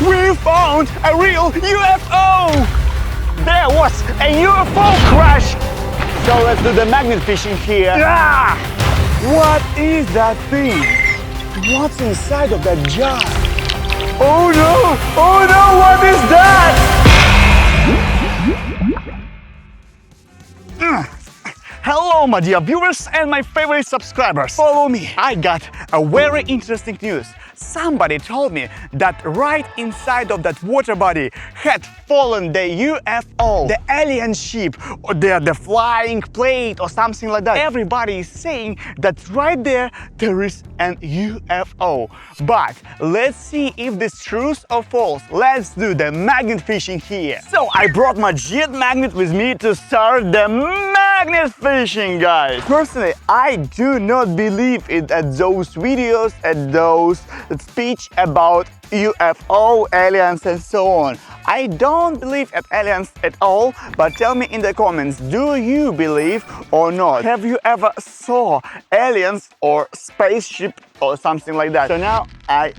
We found a real UFO! There was a UFO crash! So let's do the magnet fishing here. Ah! What is that thing? What's inside of that jar? Oh no! Oh no! What is that? Hello my dear viewers and my favorite subscribers. Follow me. I got a very interesting news. Somebody told me that right inside of that water body had fallen the UFO, the alien ship, or the flying plate or something like that. Everybody is saying that right there is an UFO. But let's see if this is true or false. Let's do the magnet fishing here. So I brought my jet magnet with me to start the magnet fishing, guys. Personally, I do not believe it at those videos, at those speech about UFO, aliens and so on. I don't believe at aliens at all, but tell me in the comments, do you believe or not? Have you ever saw aliens or spaceship or something like that? So now I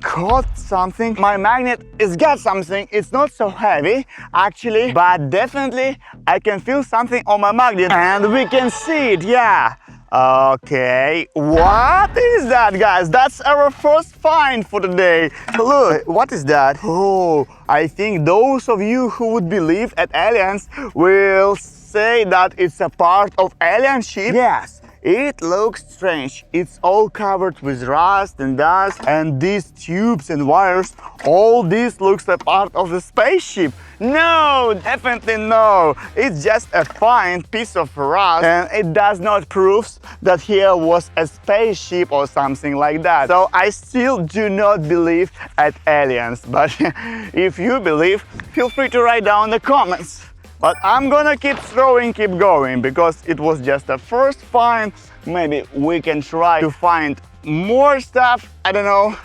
caught something. My magnet has got something. It's not so heavy actually, but definitely I can feel something on my magnet and we can see it, yeah. Okay, what is that, guys? That's our first find for the day. Look, what is that? Oh, I think those of you who would believe at aliens will say that it's a part of alien ship. Yes, it looks strange. It's all covered with rust and dust, and these tubes and wires, all this looks a part of the spaceship. No, definitely no. It's just a fine piece of rust and it does not prove that here was a spaceship or something like that. So I still do not believe at aliens, but if you believe, feel free to write down in the comments. But I'm gonna keep throwing, keep going, because it was just a first find. Maybe we can try to find more stuff, I don't know.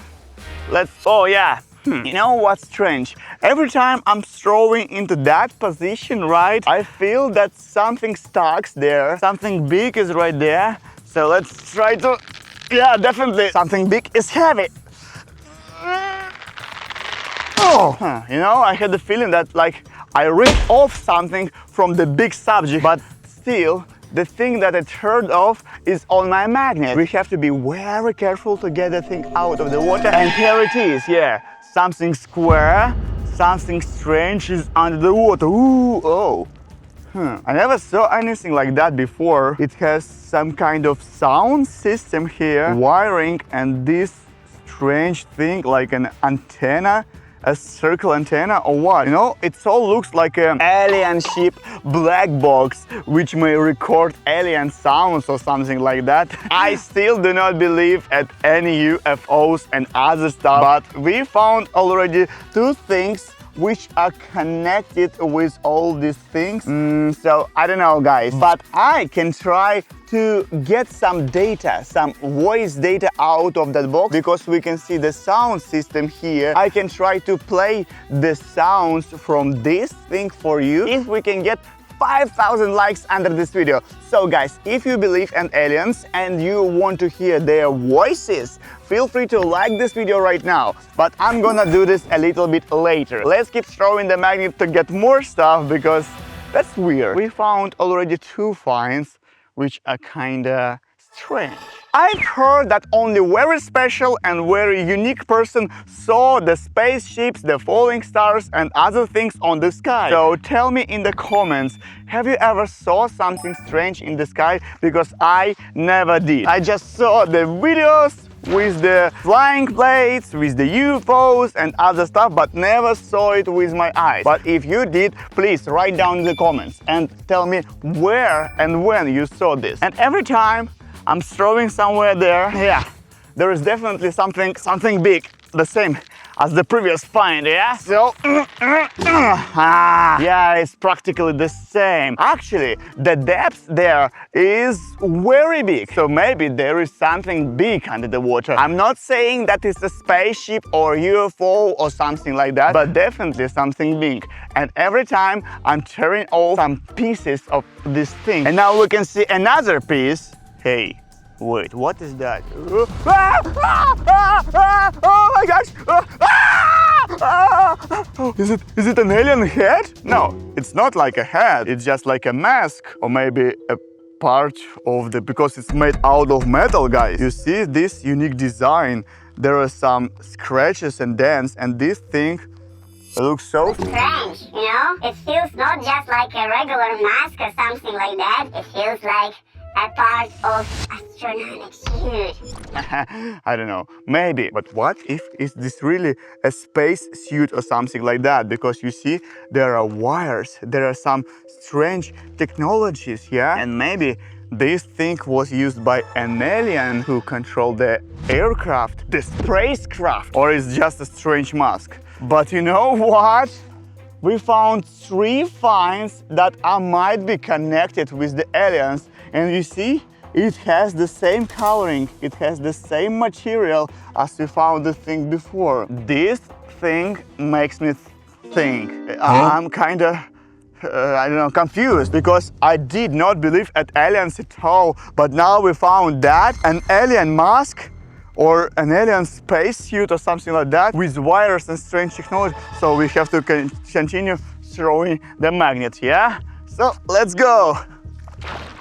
Oh yeah. You know what's strange? Every time I'm throwing into that position, right, I feel that something stuck there. Something big is right there. So let's try to... Yeah, definitely. Something big is heavy. Oh, you know, I had the feeling that like I ripped off something from the big subject, but still, the thing that I turned off is on my magnet. We have to be very careful to get the thing out of the water. And here it is, yeah. Something square, something strange is under the water. Ooh, oh. I never saw anything like that before. It has some kind of sound system here, wiring, and this strange thing like an antenna. A circle antenna or what? You know, it all looks like an alien ship black box which may record alien sounds or something like that. I still do not believe at any UFOs and other stuff, but we found already two things which are connected with all these things. So I don't know, guys, but I can try to get some data, some voice data out of that box, because we can see the sound system here. I can try to play the sounds from this thing for you if we can get 5,000 likes under this video. So guys, if you believe in aliens and you want to hear their voices, feel free to like this video right now. But I'm gonna do this a little bit later. Let's keep throwing the magnet to get more stuff, because that's weird. We found already two finds which are kinda strange. I've heard that only very special and very unique person saw the spaceships, the falling stars and other things on the sky. So tell me in the comments, have you ever saw something strange in the sky? Because I never did. I just saw the videos with the flying plates, with the UFOs and other stuff, but never saw it with my eyes. But if you did, please write down in the comments and tell me where and when you saw this. And every time I'm throwing somewhere there, yeah, there is definitely something big, the same as the previous find, yeah? So, yeah, it's practically the same. Actually, the depth there is very big, so maybe there is something big under the water. I'm not saying that it's a spaceship or UFO or something like that, but definitely something big. And every time I'm tearing off some pieces of this thing. And now we can see another piece. Hey, wait, what is that? Oh my gosh! Is it an alien head? No, it's not like a head. It's just like a mask, or maybe a part of the, because it's made out of metal, guys. You see this unique design? There are some scratches and dents, and this thing looks so strange, you know? It feels not just like a regular mask or something like that. It feels like a part of astronautics suit. I don't know, maybe. But what if is this really a space suit or something like that? Because you see, there are wires, there are some strange technologies, yeah? And maybe this thing was used by an alien who controlled the aircraft, the spacecraft, or it's just a strange mask. But you know what? We found 3 finds that might be connected with the aliens. And you see, it has the same coloring, it has the same material as we found the thing before. This thing makes me think. I'm kinda, I don't know, confused, because I did not believe at aliens at all. But now we found that, an alien mask or an alien spacesuit or something like that with wires and strange technology. So we have to continue throwing the magnet, yeah? So let's go.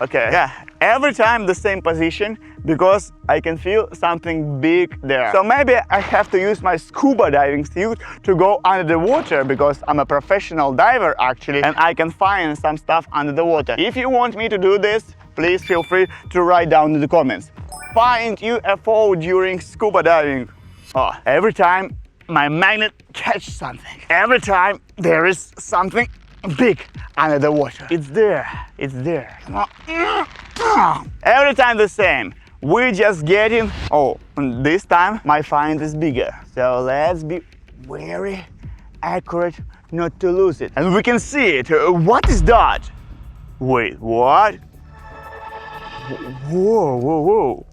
Okay, yeah, every time the same position, because I can feel something big there. So maybe I have to use my scuba diving suit to go under the water, because I'm a professional diver actually, and I can find some stuff under the water. If you want me to do this, please feel free to write down in the comments. Find UFO during scuba diving. Oh, every time my magnet catches something. Every time there is something big under the water. It's there. It's there. Every time the same. We just getting. Oh, and this time my find is bigger. So let's be very accurate not to lose it. And we can see it. What is that? Wait, what? Whoa, whoa, whoa.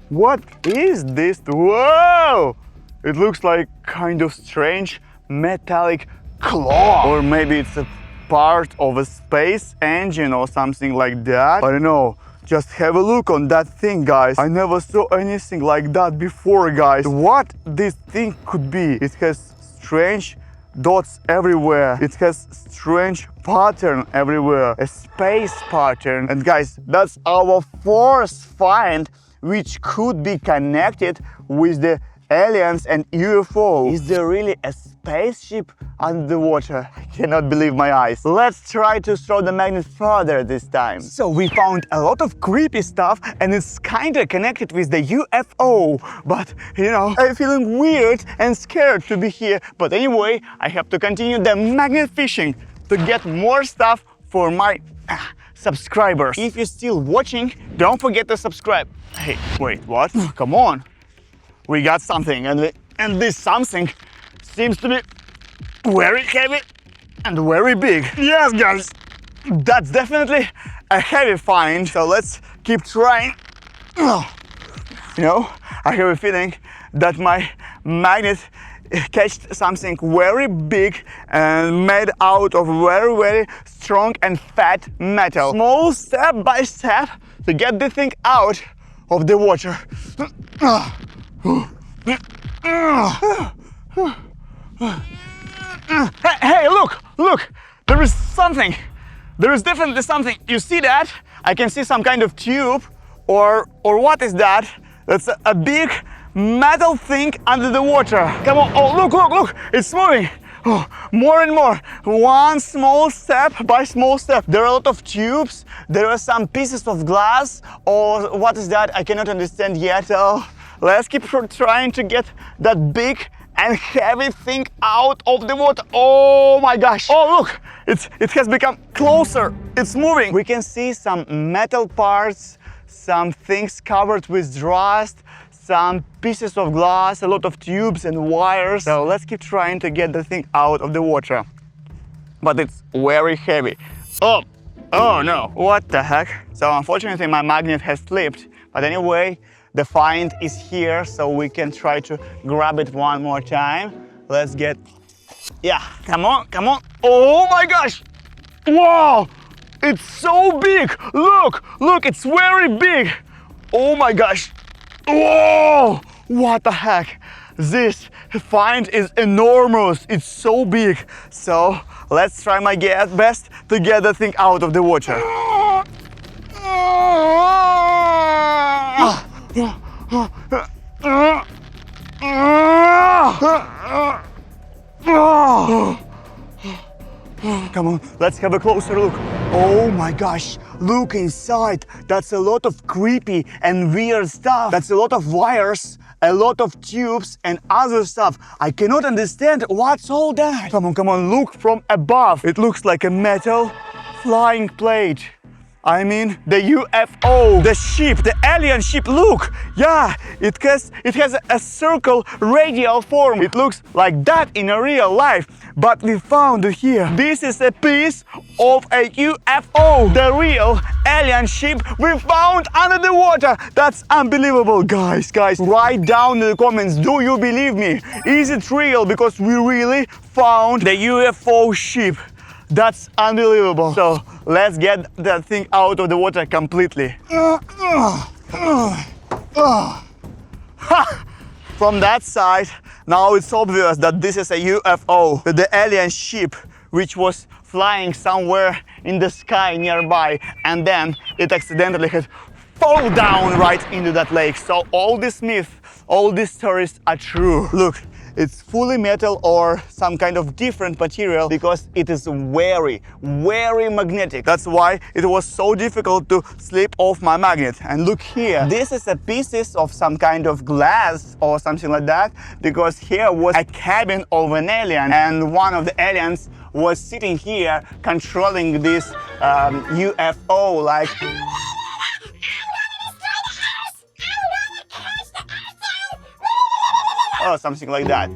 What is this? Whoa! It looks like kind of strange metallic claw. Or maybe it's a part of a space engine or something like that. I don't know. Just have a look on that thing, guys. I never saw anything like that before, guys. What this thing could be? It has strange dots everywhere. It has strange pattern everywhere. A space pattern. And guys, that's our 4th find, which could be connected with the aliens and UFO. Is there really a spaceship under the water? I cannot believe my eyes. Let's try to throw the magnet further this time. So we found a lot of creepy stuff, and it's kinda connected with the UFO. But you know, I'm feeling weird and scared to be here. But anyway, I have to continue the magnet fishing to get more stuff for my subscribers. If you're still watching, don't forget to subscribe. Hey, wait, what? Come on. We got something, and this something seems to be very heavy and very big. Yes, guys, that's definitely a heavy find. So let's keep trying. You know, I have a feeling that my magnet catched something very big and made out of very, very strong and fat metal. Small step by step to get the thing out of the water. Hey, look, there is something. There is definitely something. You see that? I can see some kind of tube, or what is that? That's a big metal thing under the water. Come on, oh, look, it's moving. Oh, more and more. One small step by small step. There are a lot of tubes. There are some pieces of glass, or what is that? I cannot understand yet. So let's keep trying to get that big and heavy thing out of the water. Oh my gosh. Oh, look, it has become closer. It's moving. We can see some metal parts, some things covered with rust, some pieces of glass, a lot of tubes and wires. So let's keep trying to get the thing out of the water. But it's very heavy. Oh no, what the heck? So unfortunately my magnet has slipped. But anyway, the find is here, so we can try to grab it one more time. Let's get, yeah, come on. Oh my gosh, wow, it's so big. Look, it's very big. Oh my gosh, whoa, what the heck? This find is enormous. It's so big. So let's try my best to get the thing out of the water. Come on, let's have a closer look. Oh my gosh, look inside. That's a lot of creepy and weird stuff. That's a lot of wires, a lot of tubes and other stuff. I cannot understand what's all that. Come on, look from above. It looks like a metal flying plate. I mean, the UFO, the ship, the alien ship, look! Yeah, it has a circle radial form. It looks like that in a real life, but we found it here. This is a piece of a UFO, the real alien ship we found under the water. That's unbelievable, guys. Write down in the comments, do you believe me? Is it real? Because we really found the UFO ship. That's unbelievable. So let's get that thing out of the water completely. From that side, now it's obvious that this is a UFO, the alien ship, which was flying somewhere in the sky nearby, and then it accidentally had fallen down right into that lake. So all these myths, all these stories are true. Look. It's fully metal or some kind of different material because it is very, very magnetic. That's why it was so difficult to slip off my magnet. And look here, this is a pieces of some kind of glass or something like that, because here was a cabin of an alien and one of the aliens was sitting here controlling this UFO like... or something like that.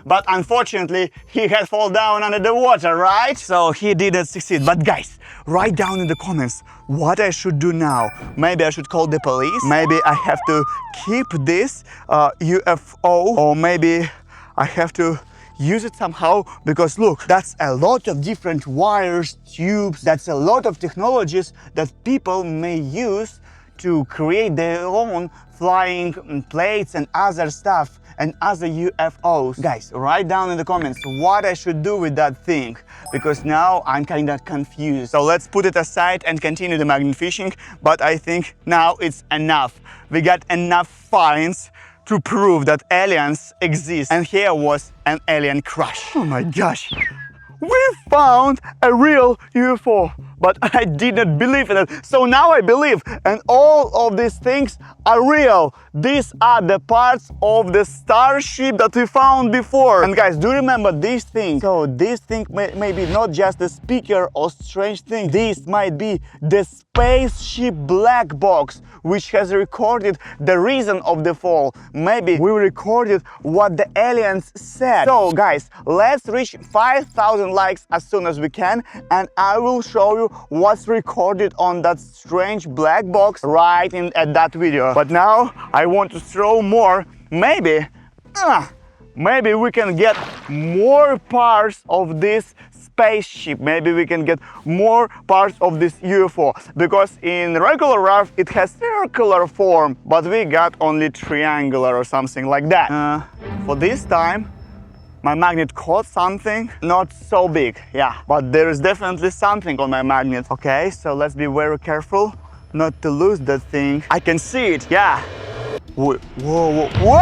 But unfortunately, he had fallen down under the water, right? So he didn't succeed. But guys, write down in the comments what I should do now. Maybe I should call the police. Maybe I have to keep this UFO, or maybe I have to use it somehow, because look, that's a lot of different wires, tubes, that's a lot of technologies that people may use to create their own flying plates and other stuff and other UFOs. Guys, write down in the comments what I should do with that thing, because now I'm kind of confused. So let's put it aside and continue the magnet fishing, but I think now it's enough. We got enough finds to prove that aliens exist, and here was an alien crash. Oh my gosh. We found a real UFO, but I did not believe in it. So now I believe, and all of these things are real. These are the parts of the starship that we found before. And guys, do you remember this thing? So this thing may be not just a speaker or strange thing. This might be the spaceship black box, which has recorded the reason of the fall. Maybe we recorded what the aliens said. So guys, let's reach 5,000 likes as soon as we can, and I will show you what's recorded on that strange black box right at that video. But now I want to throw more. Maybe we can get more parts of this spaceship. Maybe we can get more parts of this UFO, because in regular RAF it has circular form, but we got only triangular or something like that. For this time my magnet caught something not so big, yeah, but there is definitely something on my magnet. Okay, so let's be very careful not to lose that thing. I can see it, yeah. Whoa, whoa, whoa.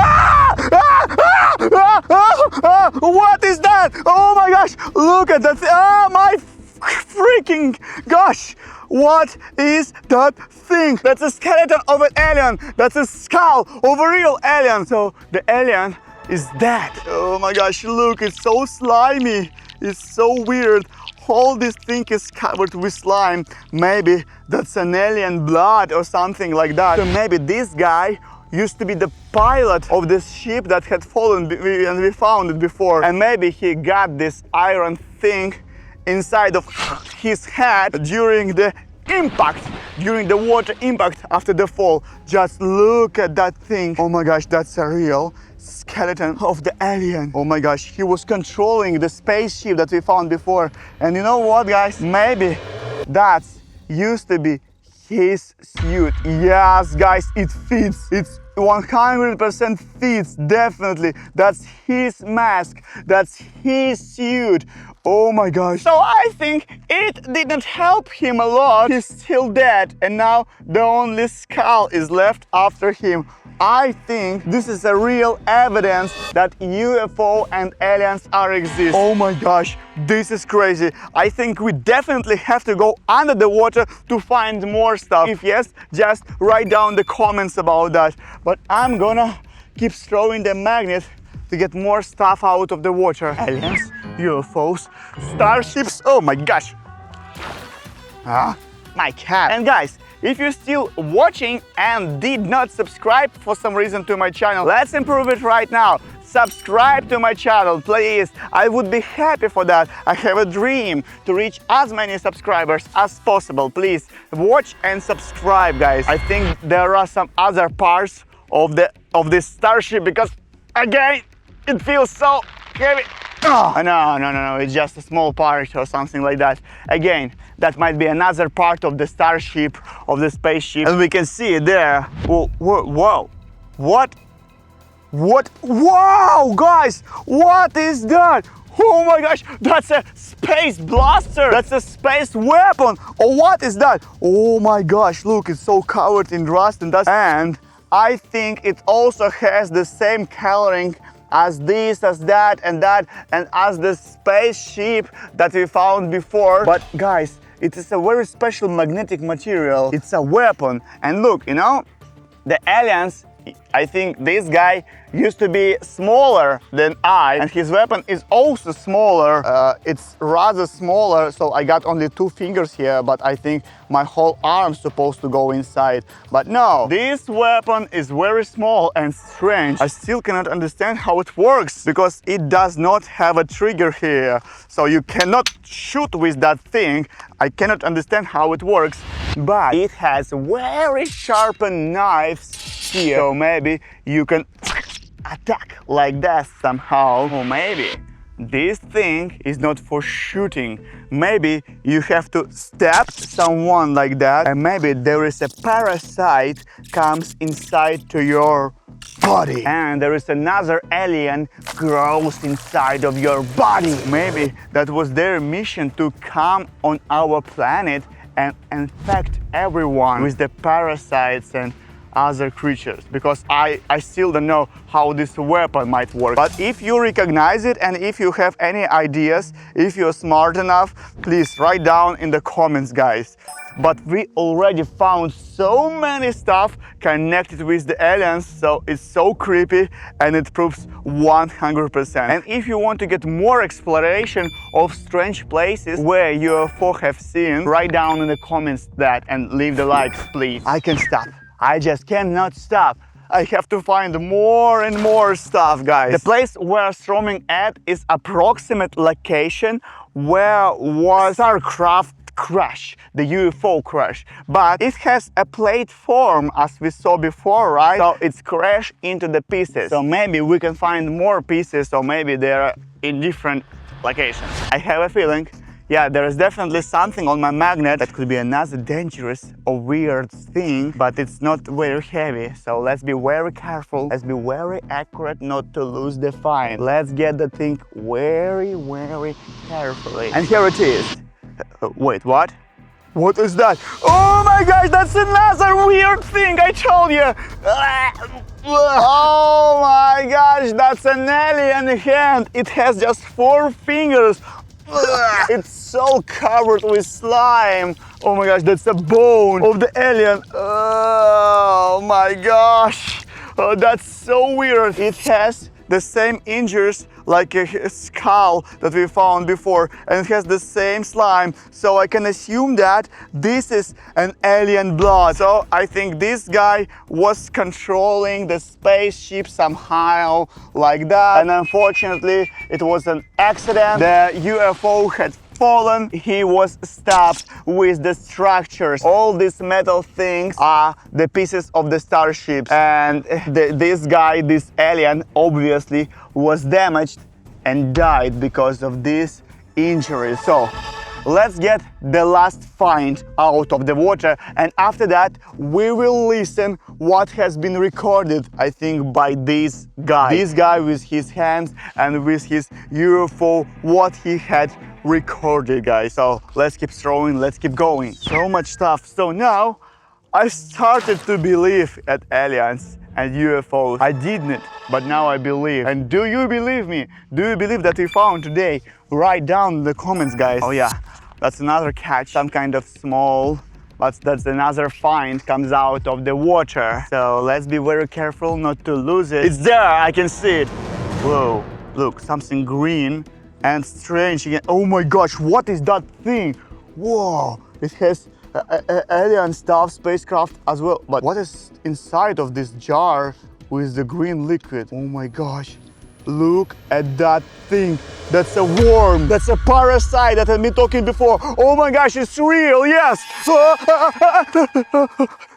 What is that? Oh my gosh, look at that. Oh my freaking gosh. What is that thing? That's a skeleton of an alien. That's a skull of a real alien. So the alien is that. Oh my gosh, look, it's so slimy. It's so weird. All this thing is covered with slime. Maybe that's an alien blood or something like that. So maybe this guy used to be the pilot of this ship that had fallen and we found it before. And maybe he got this iron thing inside of his head during the impact, during the water impact after the fall. Just look at that thing. Oh my gosh, that's a real skeleton of the alien. Oh my gosh, he was controlling the spaceship that we found before. And you know what, guys? Maybe that used to be his suit. Yes, guys, it fits. It's 100% fits, definitely. That's his mask, that's his suit. Oh my gosh. So I think it didn't help him a lot. He's still dead, and now the only skull is left after him. I think this is a real evidence that UFO and aliens are exist. Oh my gosh, this is crazy. I think we definitely have to go under the water to find more stuff. If yes, just write down the comments about that. But I'm gonna keep throwing the magnet to get more stuff out of the water. Aliens, UFOs, starships. Oh my gosh. My cat. And guys, if you're still watching and did not subscribe for some reason to my channel, let's improve it right now. Subscribe to my channel, please. I would be happy for that. I have a dream to reach as many subscribers as possible. Please watch and subscribe, guys. I think there are some other parts of this starship, because again, it feels so heavy. Oh, no, it's just a small part or something like that. Again, that might be another part of the starship, of the spaceship. And we can see it there. Whoa, what? Wow, guys, what is that? Oh my gosh, that's a space blaster. That's a space weapon. Oh, what is that? Oh my gosh, look, it's so covered in rust and dust. And I think it also has the same coloring as this, as that, and as the spaceship that we found before. But guys, it is a very special magnetic material. It's a weapon. And look, you know, the aliens, I think this guy used to be smaller than I, and his weapon is also smaller. It's rather smaller, so I got only 2 fingers here, but I think my whole arm's supposed to go inside. But no, this weapon is very small and strange. I still cannot understand how it works, because it does not have a trigger here. So you cannot shoot with that thing. I cannot understand how it works, but it has very sharpened knives here. So maybe you can attack like that somehow. Or maybe this thing is not for shooting. Maybe you have to stab someone like that, and maybe there is a parasite comes inside to your body, and there is another alien grows inside of your body. Maybe that was their mission, to come on our planet and infect everyone with the parasites and other creatures, because I still don't know how this weapon might work. But if you recognize it, and if you have any ideas, if you're smart enough, please write down in the comments, guys. But we already found so many stuff connected with the aliens, so it's so creepy, and it proves 100%. And if you want to get more exploration of strange places where UFO have seen, write down in the comments that, and leave the likes, please. I can stop. I just cannot stop. I have to find more and more stuff, guys. The place we're storming at is approximate location where was our craft crash, the UFO crash. But it has a plate form, as we saw before, right? So it's crashed into the pieces. So maybe we can find more pieces, or maybe they're in different locations. I have a feeling, yeah, there is definitely something on my magnet that could be another dangerous or weird thing, but it's not very heavy. So let's be very careful. Let's be very accurate not to lose the find. Let's get the thing very, very carefully. And here it is. Wait, what? What is that? Oh my gosh, that's another weird thing, I told you! Oh my gosh, that's an alien hand! It has just 4 fingers! It's so covered with slime! Oh my gosh, that's a bone of the alien! Oh my gosh! Oh, that's so weird! It has the same injuries like a skull that we found before, and it has the same slime, so I can assume that this is an alien blood. So I think this guy was controlling the spaceship somehow like that, and unfortunately it was an accident. The UFO had fallen, he was stabbed with the structures. All these metal things are the pieces of the starship, and this guy, this alien, obviously was damaged and died because of this injury. So let's get the last find out of the water, and after that we will listen what has been recorded, I think, by this guy with his hands and with his UFO, what he had recorded, guys. So let's keep throwing, let's keep going. So much stuff. So now I started to believe at aliens and UFOs. I didn't, but now I believe. And do you believe me? Do you believe that we found today? Write down in the comments, guys. Oh yeah, that's another catch, some kind of small, but that's another find comes out of the water. So let's be very careful not to lose it. It's there, I can see it. Whoa, look, something green and strange again. Oh my gosh, what is that thing? Whoa, it has alien stuff, spacecraft as well. But what is inside of this jar with the green liquid? Oh my gosh, look at that thing. That's a worm, that's a parasite that I've been talking before. Oh my gosh, it's real, yes.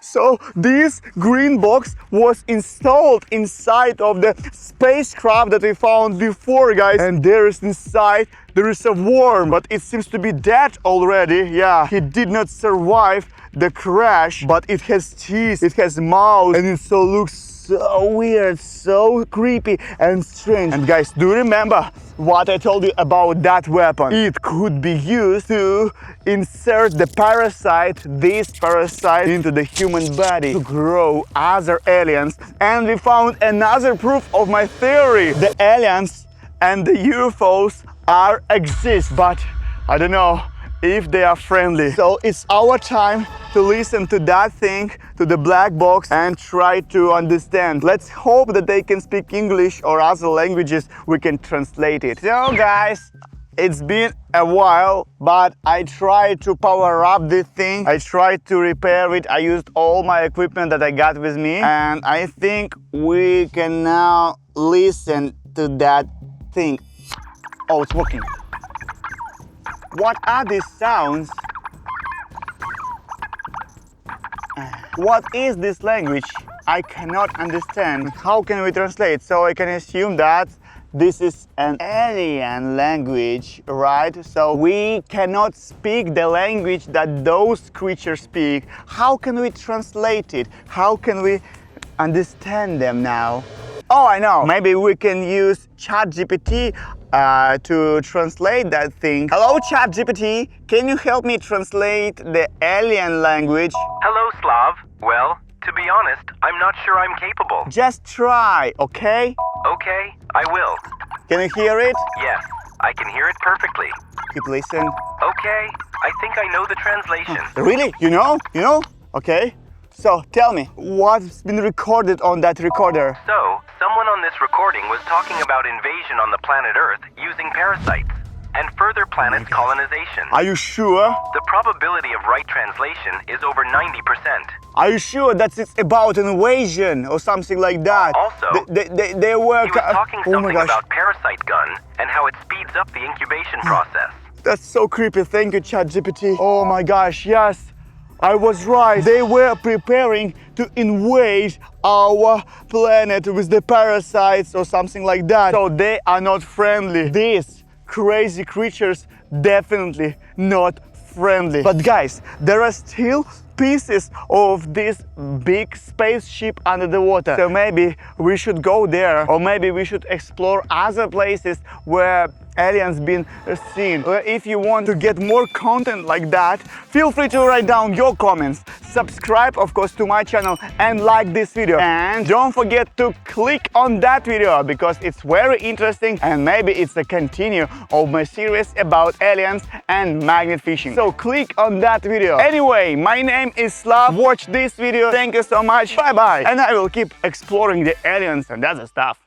So this green box was installed inside of the spacecraft that we found before, guys. And there is inside, there is a worm, but it seems to be dead already. Yeah, he did not survive the crash, but it has teeth, it has mouth, and it so looks so weird, so creepy and strange. And guys, do you remember what I told you about that weapon? It could be used to insert the parasite, this parasite, into the human body to grow other aliens. And we found another proof of my theory. The aliens and the UFOs exist, but I don't know if they are friendly. So it's our time to listen to that thing, to the black box, and try to understand. Let's hope that they can speak English or other languages, we can translate it. So guys, it's been a while, but I tried to power up this thing. I tried to repair it. I used all my equipment that I got with me, and I think we can now listen to that thing. Oh, it's working. What are these sounds? What is this language? I cannot understand. How can we translate? So I can assume that this is an alien language, right? So we cannot speak the language that those creatures speak. How can we translate it? How can we understand them now? Oh, I know. Maybe we can use ChatGPT to translate that thing. Hello, ChatGPT. Can you help me translate the alien language? Hello, Slav. Well, to be honest, I'm not sure I'm capable. Just try, okay? Okay, I will. Can you hear it? Yes, I can hear it perfectly. Keep listen. Okay, I think I know the translation. Really? You know? You know? Okay. So tell me, what's been recorded on that recorder? So, someone on this recording was talking about invasion on the planet Earth using parasites and further planet colonization. Are you sure? The probability of right translation is over 90%. Are you sure that it's about an invasion or something like that? Also, they were... he was talking something about parasite gun and how it speeds up the incubation process. That's so creepy. Thank you, ChatGPT. Oh my gosh, yes. I was right. They were preparing to invade our planet with the parasites or something like that. So they are not friendly. These crazy creatures definitely not friendly. But guys, there are still pieces of this big spaceship under the water. So maybe we should go there, or maybe we should explore other places where aliens been seen. If you want to get more content like that, feel free to write down your comments. Subscribe, of course, to my channel and like this video. And don't forget to click on that video because it's very interesting and maybe it's a continue of my series about aliens and magnet fishing. So click on that video. Anyway, my name is Slav. Watch this video. Thank you so much. Bye bye. And I will keep exploring the aliens and other stuff.